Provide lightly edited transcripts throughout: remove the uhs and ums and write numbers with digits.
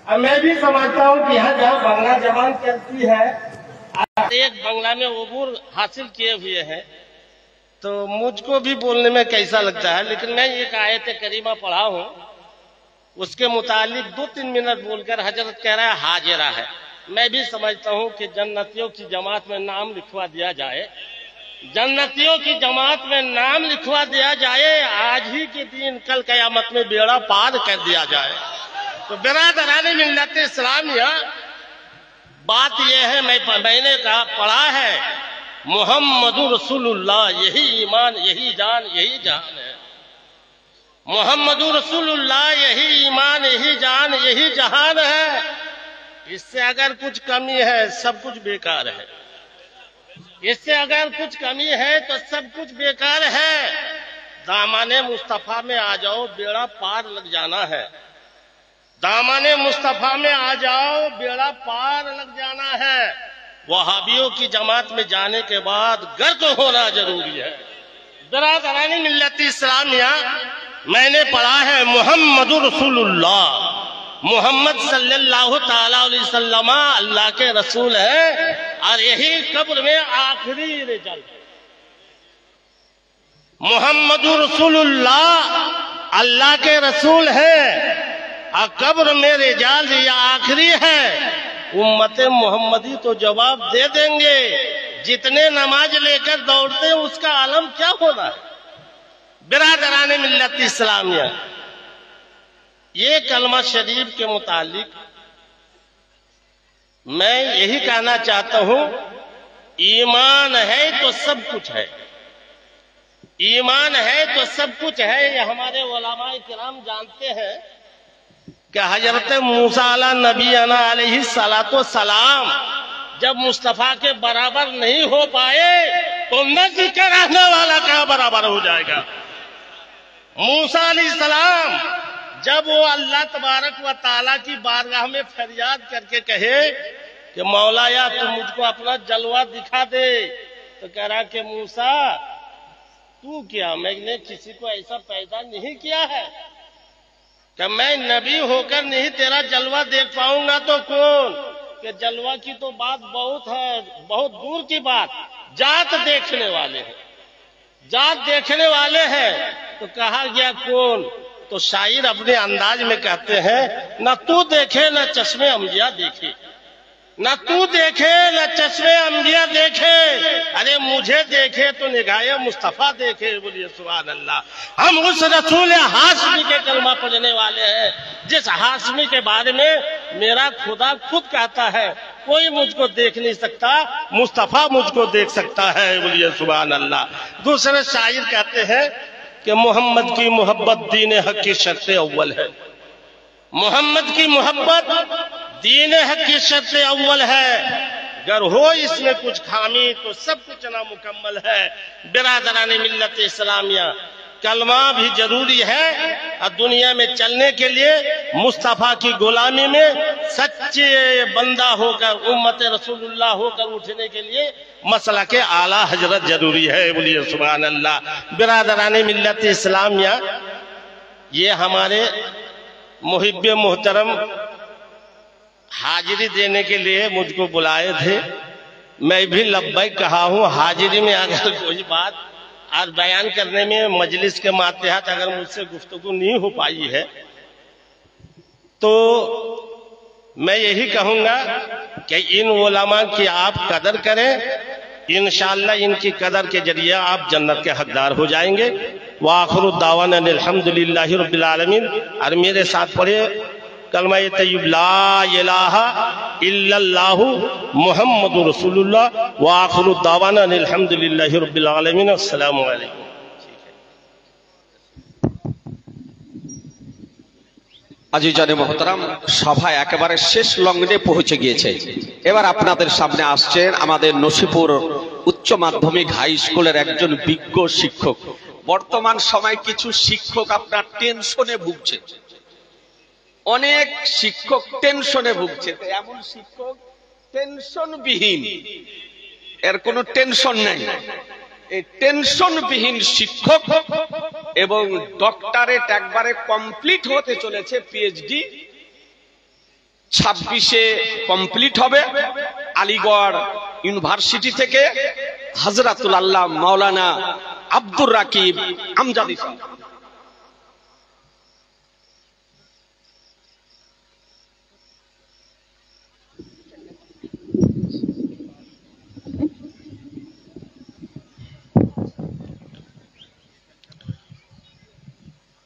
अब मैं भी समझता हूँ कि यहाँ जहाँ बांग्ला जबान चलती है, एक बांग्ला में अबूर हासिल किए हुए हैं, तो मुझको भी बोलने में कैसा लगता है। लेकिन मैं एक आयत करीमा पढ़ा हूँ, उसके मुतालिक 2-3 मिनट बोलकर हजरत कह रहा है हाजिरा है। मैं भी समझता हूँ कि जन्नतियों की जमात में नाम लिखवा दिया जाए, जन्नतियों की जमात में नाम लिखवा दिया जाए, आज ही के दिन कल कयामत में बेड़ा पार कर दिया जाए। तो बिरादरान मिल्लत इस्लामिया, बात यह है, मैंने कहा पढ़ा है मुहम्मदुर रसूलुल्लाह, यही ईमान, यही जान, यही जहान है। मुहम्मदुर रसूलुल्लाह, यही ईमान, यही जान, यही जहान है। इससे अगर कुछ कमी है सब कुछ बेकार है, इससे अगर कुछ कमी है तो सब कुछ बेकार है। दामने मुस्तफा में आ जाओ, बेड़ा पार लग जाना है। दामने मुस्तफा में आ जाओ, बेड़ा पार लग जाना है। वहाबियों की जमात में जाने के बाद गर्क होना जरूरी है। बिरादरानी मिल्लत इस्लामिया, मैंने पढ़ा है मुहम्मदुर रसूलुल्लाह, मोहम्मद सल्लल्लाहु ताला अलैहि वसल्लम अल्लाह के रसूल है, और यही कब्र में आखिरी रिजल्ट। मोहम्मदुर रसूलुल्लाह अल्लाह के रसूल है, और कब्र में रिजल्ट ये आखिरी है। उम्मत मोहम्मदी तो जवाब दे देंगे, जितने नमाज लेकर दौड़ते हैं उसका आलम क्या होना है। बिरादरान मिल्लत इस्लामिया, ये कलमा शरीफ के मुतालिक मैं यही कहना चाहता हूं, ईमान है तो सब कुछ है, ईमान है तो सब कुछ है। ये हमारे उलमाए किराम जानते हैं कि हजरत मूसा अला नबीना अलैहि सलातो सलाम जब मुस्तफा के बराबर नहीं हो पाए तो नज़्र का रहने वाला क्या बराबर हो जाएगा। मूसा अलैहिस्सलाम जब वो अल्लाह तबारक व ताला की बारगाह में फरियाद करके कहे कि मौला या तू मुझको अपना जलवा दिखा दे, तो कह रहा कि मूसा तू क्या, मैंने किसी को ऐसा पैदा नहीं किया है कि मैं नबी होकर नहीं तेरा जलवा देख पाऊंगा। तो कौन कि जलवा की तो बात बहुत है, बहुत दूर की बात, जात देखने वाले हैं, जात देखने वाले हैं। तो कहा गया कौन, तो शायर अपने अंदाज में कहते हैं, न तू देखे न चश्मे अंबिया देखे, न तू देखे न चश्मे अंबिया देखे, अरे मुझे देखे तो निगाहे मुस्तफा देखे। बोलिए सुभान अल्लाह। हम उस रसूल हाशमी के कलमा पढ़ने वाले हैं, जिस हाशमी के बारे में मेरा खुदा खुद कहता है कोई मुझको देख नहीं सकता, मुस्तफा मुझको देख सकता है। बोलिए सुभान अल्लाह। दूसरे शायर कहते हैं कि मोहम्मद की मोहब्बत दीन हक की शर्त अव्वल है, मोहम्मद की मोहब्बत दीन हक की शर्त अव्वल है। अगर हो इसमें कुछ खामी तो सब कुछ नामुकम्मल है। बिरादरान मिल्लत इस्लामिया, कलमा भी जरूरी है, और दुनिया में चलने के लिए मुस्तफा की गुलामी में सच्चे बंदा होकर, उम्मत रसूलुल्लाह होकर उठने के लिए मसला के आला हजरत जरूरी है। बोलिए सुभान अल्लाह। बिरादरान मिल्लत इस्लामिया, ये हमारे मुहिब मोहतरम हाजिरी देने के लिए मुझको बुलाए थे, मैं भी लब्बैक कहा हूँ। हाजिरी में अगर कोई बात आज बयान करने में मजलिस के मातहत अगर मुझसे गुफ्तगू नहीं हो पाई है तो मैं यही कहूंगा कि इन उलमा की आप कदर करें, इंशाअल्लाह इनकी कदर के जरिए आप जन्नत के हकदार हो जाएंगे। वाखिरु दावाना अल्हम्दुलिल्लाहि रब्बिल आलमीन। और मेरे साथ पढ़े कलमा तय्यब ला इलाहा इल्लल्लाहु मुहम्मदुर रसूलुल्लाह। वाखिरु दावाना अल्हम्दुलिल्लाहि रब्बिल आलमीन। अस्सलामु अलैकुम। আজিজানে মোহতারাম, সভা একেবারে শেষ লগ্নে পৌঁছে গিয়েছে। এবার আপনাদের সামনে আসছেন আমাদের নসিপুর উচ্চ মাধ্যমিক হাই স্কুলের একজন বিজ্ঞ শিক্ষক। বর্তমান সময় কিছু শিক্ষক আপনার টেনশনে ভুগছে, অনেক শিক্ষক টেনশনে ভুগছে। এমন শিক্ষক টেনশনবিহীন, এর কোনো টেনশন নেই, এই টেনশনবিহীন শিক্ষক এবং ডক্টরেট একবারে কমপ্লিট হতে চলেছে, পিএইচডি 26-এ কমপ্লিট হবে আলিগড় ইউনিভার্সিটি থেকে হযরতুল আল্লাহ মাওলানা আব্দুর রাকিব আমজাদি সাহেব।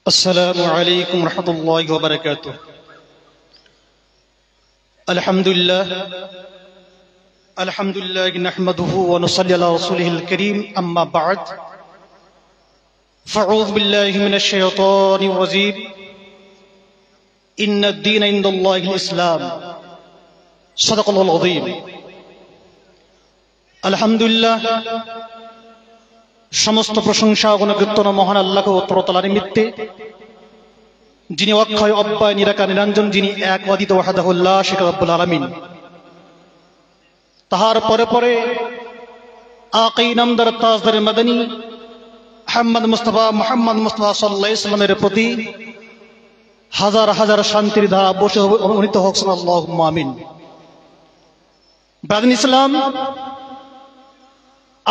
السلام عليكم ورحمة الله وبركاته. الحمد لله نحمده ونصلي على رسوله الكريم. أما بعد فأعوذ بالله من الشيطان الرجيم. إن الدين عند الله الإسلام. صدق الله العظيم. الحمد لله সমস্ত প্রশংসা ও গুণকীর্তন মহান আল্লাহকে অত্রতলা নিমিত্তে, যিনি অক্ষয় অব্যয় নিরাকার নিরঞ্জন, যিনি এক অদ্বিতীয় ওয়াহদাহু লা শারীকা লাহু রব্বুল আলামিন। তাহার পরে পরে আকি নামদার তাজদার মাদানী মুহাম্মদ মুস্তাফা সাল্লাল্লাহু আলাইহি ওয়াসাল্লামের প্রতি হাজার হাজার শান্তির ধারা বসে অবনীত হোক, আল্লাহুম্মা আমিন। ব্রাদার ইসলাম,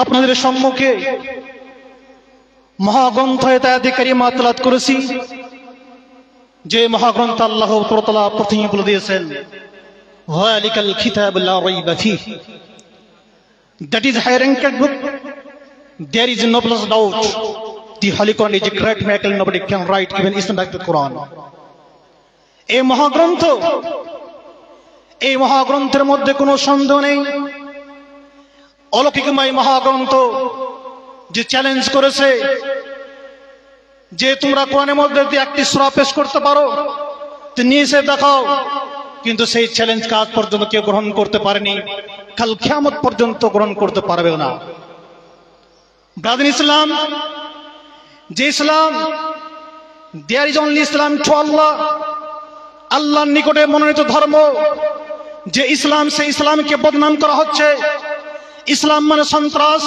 আপনাদের সম্মুখে মহাগ্রন্থ আয়াতে কারিমা তেলাওয়াত করেছি, যে মহাগ্রন্থ আল্লাহ তাআলা প্রথমে বলে দিয়েছেন, যালিকাল কিতাবু লা রাইবা ফীহি, that is high ranked book, there is no plus doubt, the Holy Quran is a great miracle, nobody can write even isn't like the Quran. এই মহাগ্রন্থের মধ্যে কোনো সন্দেহ নেই, অলৌকিকময় মহাগ্রন্থ যে চ্যালেঞ্জ করেছে যে তোমরা কোরআনের মধ্যে একটি সূরা পেশ করতে পারো, তো নিয়ে এসে দেখাও, কিন্তু সেই চ্যালেঞ্জ আজ পর্যন্ত কেউ গ্রহণ করতে পারেনি, কাল কিয়ামত পর্যন্ত গ্রহণ করতে পারবে না। ব্রাদার ইসলাম, যে ইসলাম, there is only Islam to Allah, আল্লাহর নিকটে মনোনীত ধর্ম যে ইসলাম, সেই ইসলামকে বদনাম করা হচ্ছে। ইসলাম মানে সন্ত্রাস,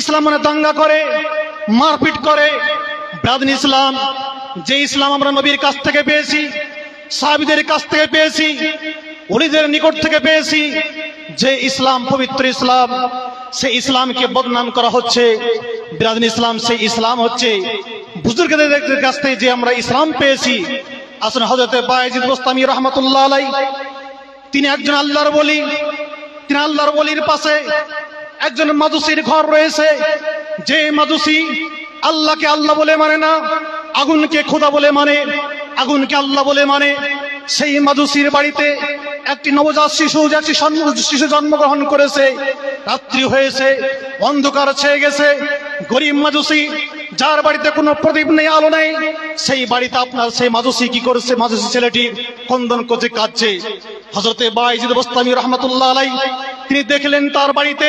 ইসলাম মানে দাঙ্গা করে, মারপিট করে। ব্রাদার ইসলাম, যে ইসলাম আমরা নবীর কাছ থেকে পেয়েছি, সাহাবীদের কাছ থেকে পেয়েছি, ওলিদের নিকট থেকে পেয়েছি, যে ইসলাম পবিত্র ইসলাম, সেই ইসলামকে বদনাম করা হচ্ছে। ব্রাদার ইসলাম, সেই ইসলাম হচ্ছে বুজুর্গদের কাছ থেকে যে আমরা ইসলাম পেয়েছি। আসুন, হযরত বায়েজিদ বুস্তামি রাহমাতুল্লাহ আলাইহি, তিনি একজন আল্লাহর ওলি, তিনি আল্লাহর ওলির পাশে একজন মাজুসির ঘর রয়েছে, যে মাজুসি আল্লাহকে আল্লাহ বলে মানে না, আগুনকে খোদা বলে মানে, আগুনকে আল্লাহ বলে মানে। সেই মাজুসির বাড়িতে একটি নবজাত শিশু জন্মগ্রহণ করেছে। রাত্রি হয়েছে, অন্ধকার ছেয়ে গেছে। গরিব মাজুসি, যার বাড়িতে কোনো প্রদীপ নেই, আলো নেই, সেই বাড়িতে আপনার সেই মাজুসি কি করেছে? মাজুসি ছেলেটি ক্রন্দন করছে, কাঁদছে। হযরত বায়েজিদ বুস্তামি রাহমাতুল্লাহ আলাইহি, তিনি দেখলেন তার বাড়িতে,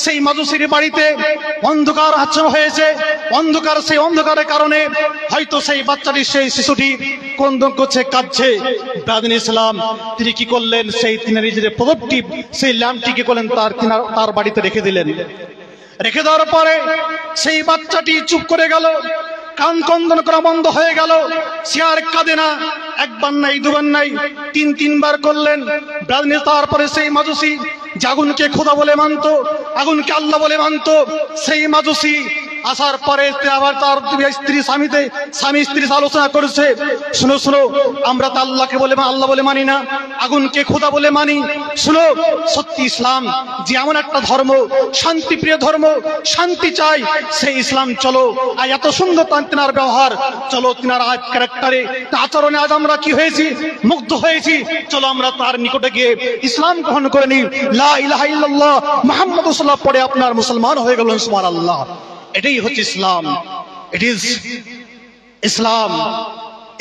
সেই মাজুসির বাড়িতে অন্ধকার আচ্ছন্ন হয়েছে। অন্ধকার, সেই অন্ধকারের কারণে হয়তো সেই বাচ্চাটি, সেই শিশুটি ক্রন্দন করছে, কাঁদছে। ব্রাদার ইসলাম, তিনি কি করলেন? সেই তিনি নিজের প্রদীপটি, সেই ল্যাম্পটি কি করলেন? তার বাড়িতে রেখে দিলেন। রেখে দেওয়ার পরে সেই বাচ্চাটি চুপ করে গেল, কান ক্রন্দন করা বন্ধ হয়ে গেল। সে আর কাঁদে না, একবার নাই, দুবার নাই, তিনবার করলেন। তারপরে সেই মাজুসি যে আগুনকে খোদা বলে মানত, আগুনকে আল্লাহ বলে মানত, সেই মাজুসি আসার পরে আবার তার স্বামী স্ত্রী আলোচনা করেছে, শুনো শুনো, আমরা তো আল্লাহকে বলে আল্লাহ বলে মানি না, আগুনকে খোদা বলে মানি। শুনো, সত্যি ইসলাম যে এমন একটা ধর্ম, শান্তিপ্রিয় ধর্ম, শান্তি চাই, সেই ইসলাম চলো। আর এত সুন্দর তিনার ব্যবহার, চলো তিনার আজ ক্যারেক্টারে, আচরণে আজ আমরা কি হয়েছি? মুগ্ধ হয়েছি। চলো আমরা তার নিকটে গিয়ে ইসলাম গ্রহণ করে নিই। লা ইলাহা ইল্লাল্লাহ মুহাম্মাদুর রাসূলুল্লাহ পড়ে আপনার মুসলমান হয়ে গেলেন, সুবহানাল্লাহ। এটাই হচ্ছে ইসলাম। It is Islam.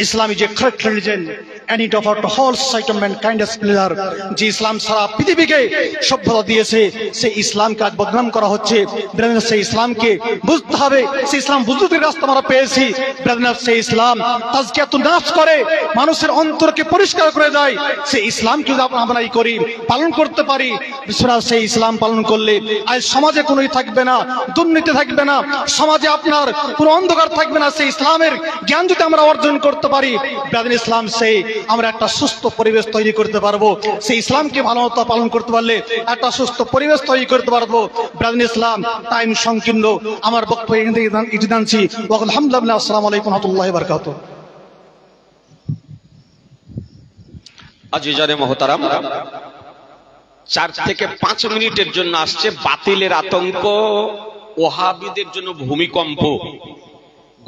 Islam is a correct religion and it offered to whole society of mankind as pillar যে ইসলাম সারা পৃথিবীকে সভ্যতা দিয়েছে সেই ইসলামকে আজ বদনাম করা হচ্ছে। ব্রাদার, সেই ইসলামকে বুঝতে হবে, সেই ইসলাম বুঝতে রাস্তা আমরা পেয়েছি। ব্রাদার, সেই ইসলাম তাজকিয়াতুন নাফস করে, মানুষের অন্তরকে পরিষ্কার করে দেয়। সেই ইসলামকে যদি আমরা করি, পালন করতে পারি, বিশ্বনাথ সেই ইসলাম পালন করলে আজ সমাজে কোনোই থাকবে না, দুর্নীতি থাকবে না, সমাজে আপনার কোনো অন্ধকার থাকবে না। সেই ইসলামের জ্ঞান যদি আমরা অর্জন করতে পারি ব্রাদার, ইসলাম সেই আমরা একটা সুস্থ পরিবেশ তৈরি করতে পারবো। সেই ইসলামকে ভালোমতো পালন করতে পারলে একটা সুস্থ পরিবেশ তৈরি করতে পারবো। ব্রাদার ইসলাম, টাইম সংকীর্ণ, আমার বক্তব্য ইতি জানছি। আলহামদুলিল্লাহ, আসসালামু আলাইকুম ওয়া রাহমাতুল্লাহি ওয়া বারাকাতুহু। আজিজানে মোহতারাম, 4 থেকে 5 মিনিটের জন্য আসছে বাতিলের আতঙ্ক, ওহাবিদের জন্য ভূমিকম্প।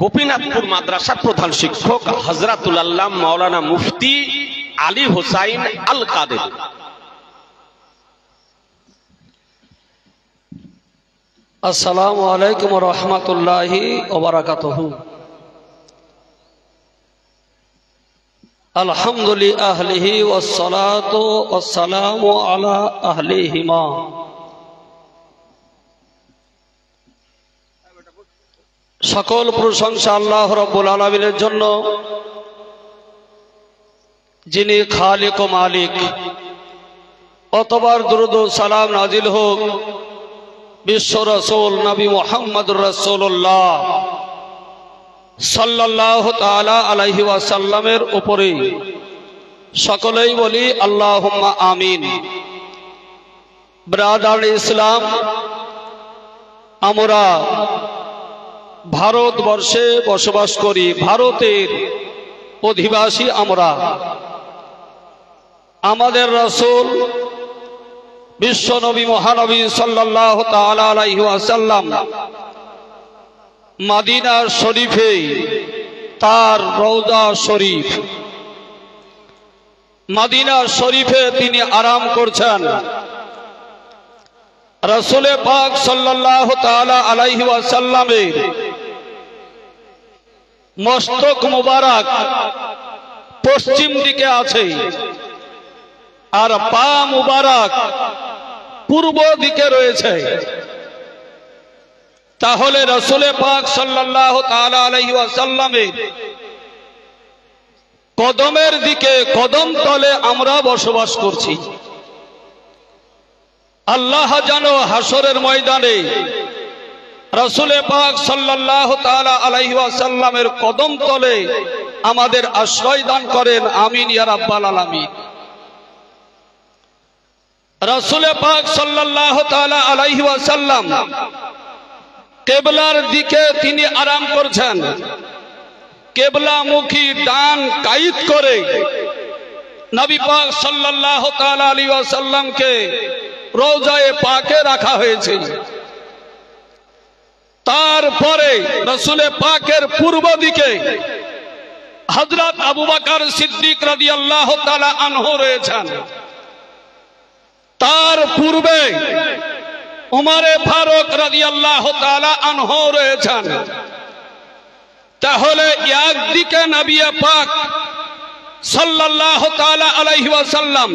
গোপীনাথপুর মাদ্রাসার প্রধান শিক্ষক হযরতুল আল্লাহ মাওলানা মুফতি আলী হোসাইন আল কাদের। আসসালামু আলাইকুম ওয়া রাহমাতুল্লাহি ওয়া বারাকাতুহু। আলহামদুলিল্লাহি আহলিহি ওয়াস সালাতু ওয়াস সালামু আলা আহলিহিমা। সকল প্রশংসা আল্লাহ রাব্বুল আলামিনের জন্য, যিনি খালিক ও মালিক। অতবার দুরূদ ও সালাম নাজিল হোক বিশ্ব রাসূল নবী মুহাম্মদুর রাসূলুল্লাহ সাল্লাল্লাহু তাআলা আলাইহি ওয়াসাল্লামের উপরে। সকলেই বলি আল্লাহুম্মা আমিন। ব্রাদার ইসলাম, আমরা ভারতবর্ষে বসবাস করি, ভারতের অধিবাসী আমরা। আমাদের রাসূল বিশ্ব নবী মহানবী সাল্লাল্লাহু তাআলা আলাইহি ওয়াসাল্লাম মদিনা শরীফে তার রওজা শরীফ, মদিনা শরীফে তিনি আরাম করছেন। রাসূল পাক সাল্লাল্লাহু তাআলা আলাইহি ওয়াসাল্লামের মস্তক মুবারক পশ্চিম দিকে আছে, আর পা মুবারক পূর্ব দিকে রয়েছে। তাহলে রাসূল পাক সাল্লাল্লাহু তাআলা আলাইহি ওয়াসাল্লামের কদমের দিকে, কদম তলে আমরা বসবাস করছি। আল্লাহ জানো হাসরের ময়দানে রাসূল পাক সাল্লাল্লাহু তাআলা আলাইহি ওয়াসাল্লামের কদম তলে আমাদের আশ্রয় দান করেন। আমিন ইয়া রাব্বাল আলামিন। রাসূল পাক সাল্লাল্লাহু তাআলা আলাইহি ওয়াসাল্লাম কিবলার দিকে তিনি আরাম করছেন। কিবলামুখী ডান কাইদ করে নবী পাক সাল্লাল্লাহু তাআলা আলাইহি ওয়াসাল্লামকে রওজায়ে পাকে রাখা হয়েছে। তারপরে রাসূল পাকের পূর্ব দিকে হযরত আবু বকর সিদ্দিক রাদিয়াল্লাহু তাআলা আনহু রয়েছেন। তার পূর্বে উমরে ফারুক রাদিয়াল্লাহু তাআলা আনহু রয়েছেন। তাহলে একদিকে নবী পাক সাল্লাল্লাহু তাআলা আলাইহি ওয়াসাল্লাম,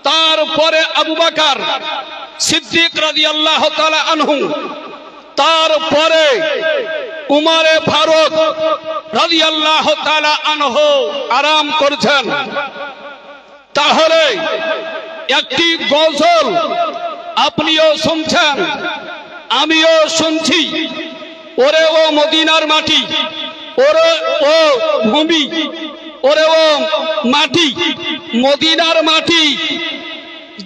তারপরে আবু বকর সিদ্দিক রাদিয়াল্লাহু তাআলা আনহু, তারপরে উমরে ফারুক রাদিয়াল্লাহু তাআলা আনহু আরাম করছেন। তাহলে একটি গজল আপনিও শুনছেন, আমিও শুনছি। ওরে ও মদিনার মাটি, ওরে ও ভূমি, ওরে ও মাটি, মদিনার মাটি,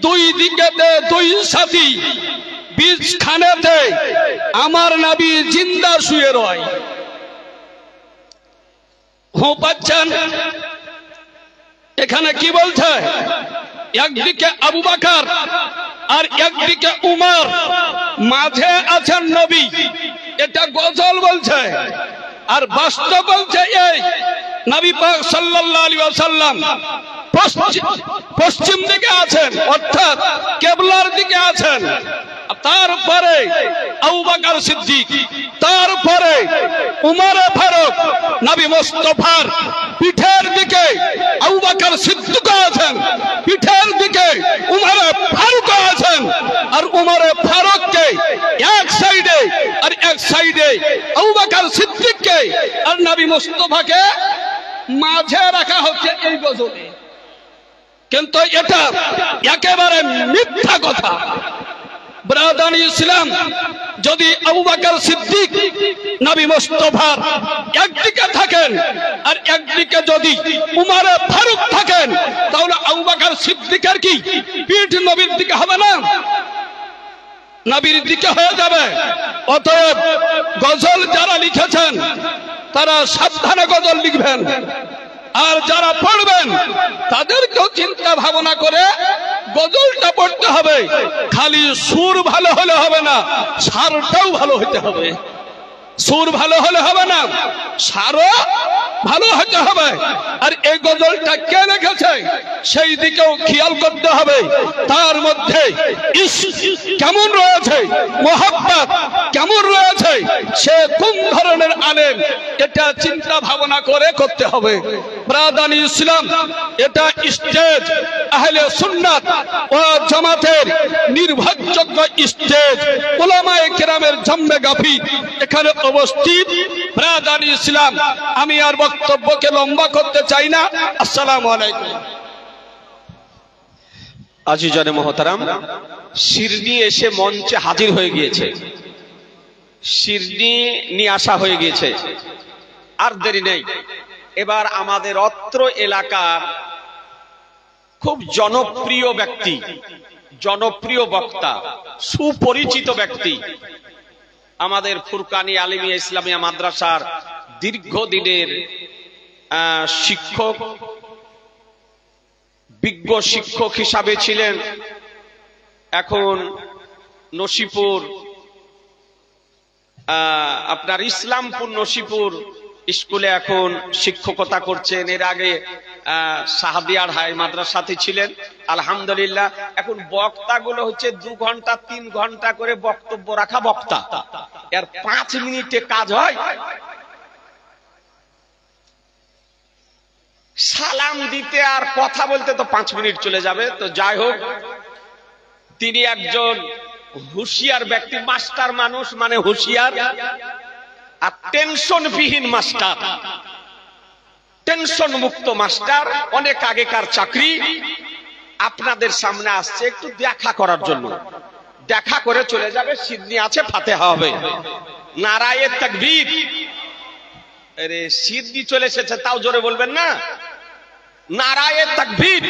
দুই দিকেতে দুই সাথী, বীজখানেতে আমার নবী জিন্দা শুয়ে রয়। পাচ্ছেন এখানে কি বলছে? একদিকে আবু বকর আর একদিকে উমর, মাঝে আছেন নবী। এটা গজল বলছে, আর বাস্তব বলছে এই নবী পাক সাল্লাল্লাহু আলাইহি ওয়াসাল্লাম পশ্চিম দিকে আছেন, অর্থাৎ কিবলার দিকে আছেন। তারপরে আবু বকর সিদ্দিক, তারপরে উমর ফারুক। নবী মুস্তাফার পিঠের দিকে আবু বকর সিদ্দিক আছেন, পিঠের দিকে উমর ফারুক আছেন। আর উমর ফারুককে এক সাইডে আর এক সাইডে আবু বকর সিদ্দিককে আর নবী মুস্তাফাকে মাঝে রাখা হচ্ছে এই গজলে। কিন্তু এটা একেবারে মিথ্যা কথা। ব্রাদানি ইসলাম, যদি আবু বকর সিদ্দিক নবী মুস্তাফার একদিকে থাকেন আর একদিকে যদি উমর ফারুক থাকেন, তাহলে আবু বকর সিদ্দিকের কি পিঠ নবীর দিকে হবে না? নবীর দিকে হয়ে যাবে। অতএব গজল যারা লিখেছেন তারা সাবধানে গজল লিখবেন, আর যারা পড়বেন তাদেরকেও চিন্তা ভাবনা করে গজলটা পড়তে হবে। খালি সুর ভালো হলে হবে না, সারটাও ভালো হতে হবে। সুর ভালো হলে হবে না, সারও ভালো হতে হবে। আর এই গজলটা কে লিখেছে সেই দিকেও খেয়াল করতে হবে। তার মধ্যে কেমন রয়েছে, মোহাব্বত কেমন রয়েছে, সে কোন ধরনের আলেম, এটা চিন্তা ভাবনা করে করতে হবে। ব্রাদানি ইসলাম, এটা স্টেজ আহলে সুন্নাত ও জামাতের নির্ভরযোগ্য স্টেজ। উলামায়ে কেরামের জম্মে গাফি এখানে অবস্থিত। ব্রাদানি ইসলাম, আমি আর বক্তব্যকে লম্বা করতে চাই না। আসসালামু আলাইকুম। আজিজানে মোহতারাম, শিরনি এসে মঞ্চে হাজির হয়ে গিয়েছে, শিরনি নিয়ে আসা হয়ে গিয়েছে। আর দেরি নেই, এবার আমাদের অত্র এলাকার খুব জনপ্রিয় ব্যক্তি, জনপ্রিয় বক্তা, সুপরিচিত ব্যক্তি, আমাদের ফুরকানি আলিমিয়া ইসলামিয়া মাদ্রাসার দীর্ঘদিনের শিক্ষক, বিজ্ঞ শিক্ষক হিসাবে ছিলেন। এখন নসিপুর, আপনার ইসলামপুর নসিপুর স্কুলে এখন শিক্ষকতা করছেন। এর আগে সাহাদিয়ার হাই মাদ্রাসাতে ছিলেন। আলহামদুলিল্লাহ, এখন বক্তাগুলো হচ্ছে 2 ঘন্টা 3 ঘন্টা করে বক্তব্য রাখা বক্তা। এর 5 মিনিটে কাজ হয়। সালাম দিতে আর কথা বলতে তো 5 মিনিট চলে যাবে। তো যাই হোক, তিনি একজন হুঁশিয়ার ব্যক্তি, মাস্টার মানুষ, মানে হুঁশিয়ার আর টেনশন বিহীন মাস্টার, টেনশন মুক্ত মাস্টার। অনেক আগেকার চাকরি। আপনাদের সামনে আসছে একটু দেখা করার জন্য, দেখা করে চলে যাবে। সিদ্ধি আছে, ফাতেহা হবে। নারায়ে তাকবীর। আরে সিদ্ধি চলে এসেছে, তাও জোরে বলবেন না? নারায়ে তাকবীর,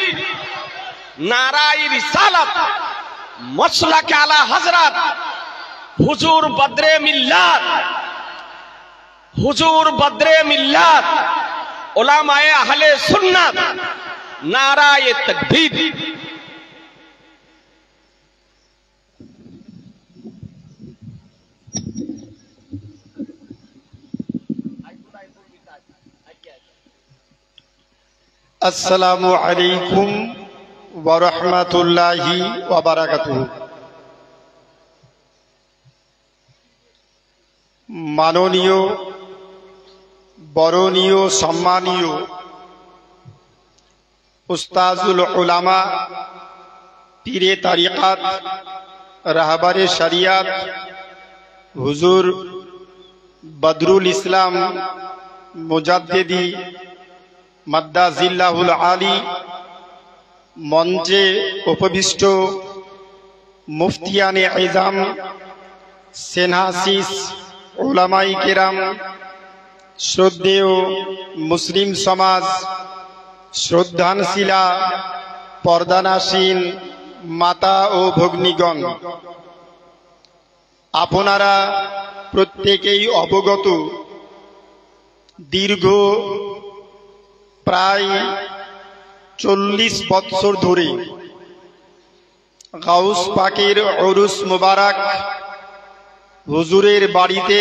নারায়ে রিসালাত, মাসলাকে আলা হযরত হুজুর বদরে মিল্লাত, হুজুর বদরে মিল্লাত, উলামায়ে আহলে সুন্নাত, নারায়ে তাকবীর। আসসালামু আলাইকুম ওয়া রাহমাতুল্লাহি ওয়া বারাকাতুহু। মাননীয়, বরণীয়, সম্মানীয় উস্তাজুল উলামা, পীরে তারিকাত, রাহবারে শরিয়াত হুজুর বদরুল ইসলাম মুজাদ্দিদি মাদ্দাজিল্লাহুল আলী, মঞ্চে উপবিষ্ট মুফতিয়ানে ইজাম, সেনহাসিস উলামাই কেরাম, শ্রদ্ধেয় মুসলিম সমাজ, শ্রদ্ধানশীলা পর্দানাসীন মাতা ও ভগ্নীগণ, আপনারা প্রত্যেকেই অবগত, দীর্ঘ প্রায় 40 বৎসর ধরে গাউস পাকের উরুস মুবারক হুজুরের বাড়িতে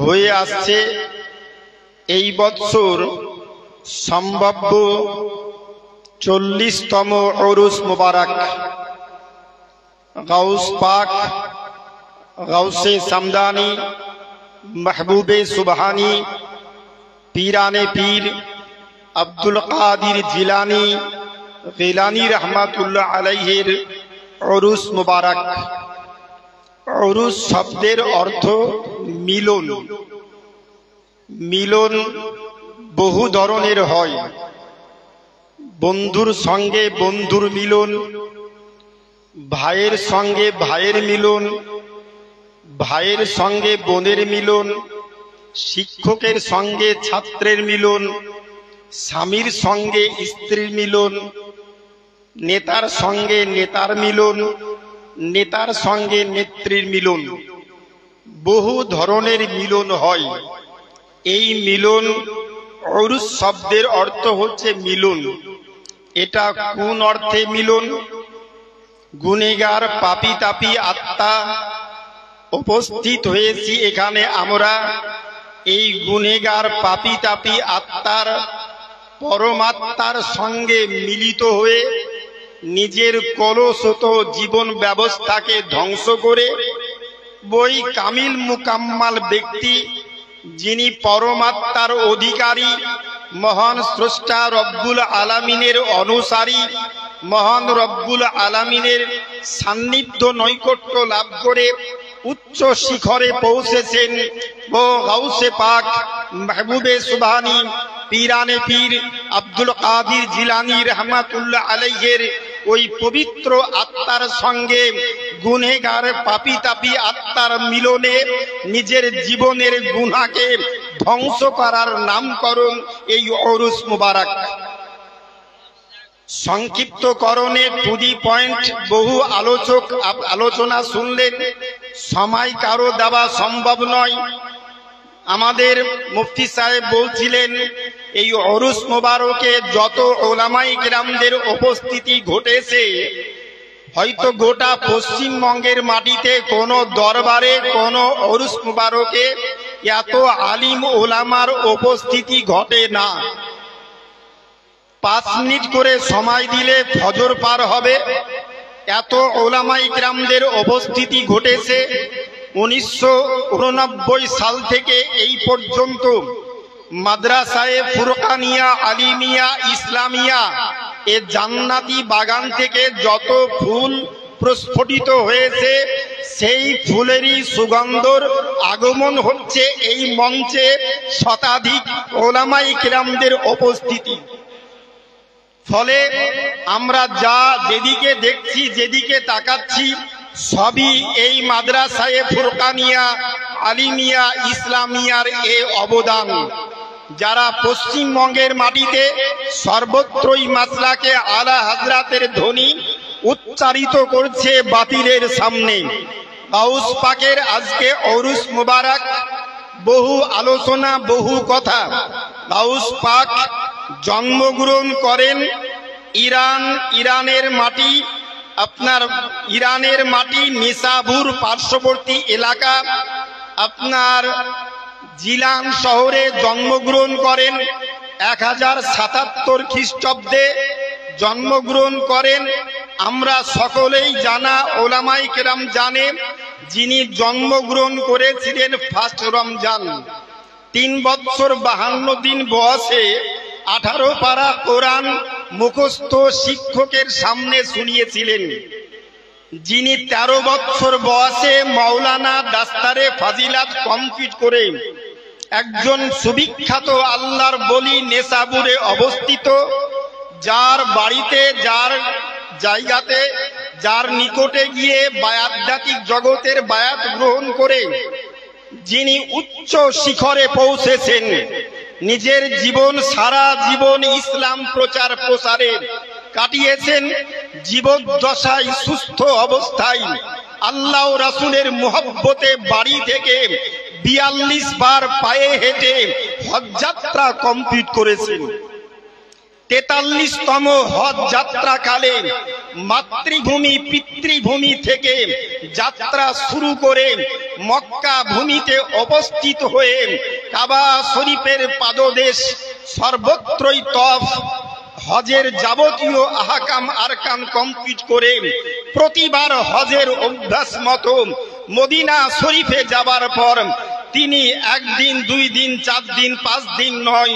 হয়ে আসছে। এই বৎসর সম্ভাব্য 40তম উরুস মুবারক। গাউস পাক গাউসে সামদানি महबूबे सुबहानी पीराने पीर अब्दुल कादिर जिलानी गिलानी रहमतुल्लाह अलैहिर उरुस मुबारक। उरुस शब्देर अर्थ मिलन। मिलन बहु धरनेर हय। बंधुर संगे बंधुर मिलन, भाइयेर संगे भाइयेर मिलन, भाइयेर संगे बोनेर मिलन, शिक्षकेर संगे छात्रेर मिलन, स्वामीर संगे स्त्रीर मिलन, नेतार संगे नेतार मिलन, नेतार संगे नेत्रीर मिलन, बहु धरनेर मिलन हय। এই মিলন উরুস শব্দের অর্থ হচ্ছে মিলন। এটা কোন অর্থে মিলন? গুনেগার পাপী তাপী আত্মা উপস্থিত হয়েছি এখানে আমরা এই গুনেগার পাপী তাপী আত্মার পরমাত্মার সঙ্গে মিলিত হয়ে নিজের কলুষিত জীবন ব্যবস্থাকে ধ্বংস করে ওই কামিল মুকাম্মাল ব্যক্তি যিনি পরমাত্মার অধিকারী, মহান স্রষ্টা রব্বুল আলামিনের অনুসারী, মহান রব্বুল আলামিনের সান্নিধ্য নৈকট্য লাভ করে উচ্চ শিখরে পৌঁছেছেন ও গাউসে পাক মাহবুবে সুবহানি পীরানে পীর আব্দুল কাদির জিলানী রহমাতুল্লাহ আলাইহির ওই পবিত্র আত্মার সঙ্গে গুনেগার পাপী তাপী আত্মার মিলনে নিজের জীবনের গুনাহকে ধ্বংস করার নামকরণ এই উরুস মুবারক। সংক্ষিপ্তকরণে টু দি পয়েন্ট বহু আলোচক আলোচনা শুনলেন, সময় কারো দেওয়া সম্ভব নয়। আমাদের মুফতি সাহেব বলছিলেন এই উরুস মুবারকে যত উলামায়ে কেরামদের উপস্থিতি ঘটেছে, হয়তো গোটা পশ্চিমবঙ্গের মাটিতে কোনো দরবারে কোনো উরুস মুবারকে এত আলিম ওলামার উপস্থিতি ঘটে না। 5 মিনিট করে সময় দিলে ফজর পার হবে, এত উলামায়ে কেরামদের উপস্থিতি ঘটেছে। 1989 সাল থেকে এই পর্যন্ত মাদ্রাসায়ে ফুরকানিয়া আলিমিয়া ইসলামিয়া এ জান্নাতি বাগান থেকে যত ফুল প্রস্ফুটিত হয়েছে, সেই ফুলেরই সুগন্ধর আগমন হচ্ছে এই মঞ্চে শতাধিক উলামায়ে কেরামদের উপস্থিতি। ফলে আমরা যা যেদিকে দেখছি, যেদিকে তাকাচ্ছি, সবই এই মাদ্রাসায়ে ফুরকানিয়া আলিমিয়া ইসলামিয়ার এ অবদান। যারা পশ্চিমবঙ্গের মাটিতে সর্বত্রই মাসলাকে আলা হাজরাতের ধ্বনি উচ্চারিত করছে বাতিলের সামনে। গাউস পাকের আজকে উরুস মুবারক, বহু আলোচনা বহু কথা। গাউস পাক জন্মগ্রহণ করেন ইরানের মাটি, আপনার ইরানের মাটি নিসাবুর পার্শ্ববর্তী এলাকা আপনার জিলান শহরে জন্মগ্রহণ করেন। 1077 খ্রিস্টাব্দে জন্মগ্রহণ করেন। আমরা সকলেই জানা, ওলামায়ে কেরাম জানে, যিনি জন্মগ্রহণ করেছিলেন ফার্স্ট রমজান। 3 বছর 52 দিন বয়সে 18 পারা কোরআন মুখস্থ শিক্ষকের সামনে শুনিয়েছিলেন। যিনি 13 বছর বয়সে মাওলানা দাস্তারে ফাজিলাত কমপ্লিট করে একজন সুবিখ্যাত আল্লাহর বলি নেসাবুরে অবস্থিত, যার বাড়িতে, যার জায়গাতে, যার নিকটে গিয়ে বায়াতজাতিক জগতের বায়াত গ্রহণ করে যিনি উচ্চ শিখরে পৌঁছেছেন। নিজের জীবন, সারা জীবন ইসলাম প্রচার প্রসারে কাটিয়েছেন। জীবদ্দশায় সুস্থ অবস্থায় আল্লাহ রাসূলের মুহাব্বতে বাড়ি থেকে 42 বার পায়ে হেঁটে হজ যাত্রা কমপ্লিট করেছেন। 43তম হজ যাত্রাকালে মাতৃভূমি পিতৃভূমি থেকে যাত্রা শুরু করে মক্কা ভূমিতে উপস্থিত হয়ে কাবা শরীফের পাদদেশ সর্বত্রই তওয়াফ হজের যাবতীয় আহকাম আরকান কমপ্লিট করে প্রতিবার হজের অভ্যাস মতো মদিনা শরীফে যাবার পর তিনি একদিন 2 দিন 4 দিন 5 দিন নয়,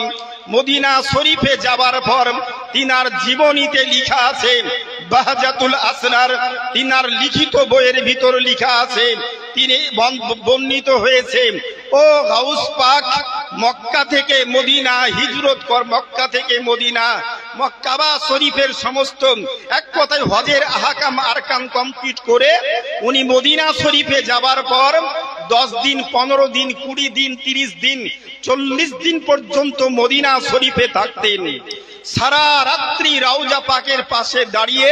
মদিনা শরীফে যাবার পর তিনার জীবনীতে লেখা আছে, বাহজাতুল আসরার তিনার লিখিত বইয়ের ভিতর লেখা আছে, তিনি বর্ণিত হয়েছে, ও গাউস পাক মক্কা থেকে মদিনা হিজরত কর, মক্কা থেকে মদিনা মক্কাবা শরীফের সমস্ত এক কথায় হজের আহকাম আরকান কমপ্লিট করে উনি মদিনা শরীফে যাবার পর 10 দিন 15 দিন 20 দিন 30 দিন 40 দিন পর্যন্ত মদিনা শরীফে থাকতেন। সারা রাত্রি রওজা পাকের পাশে দাঁড়িয়ে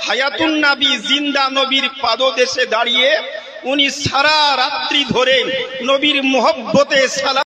হায়াতুন নবী জিন্দা নবীর পাদদেশে দাঁড়িয়ে উনি সারা রাত্রি ধরে নবীর মুহব্বতে সালাম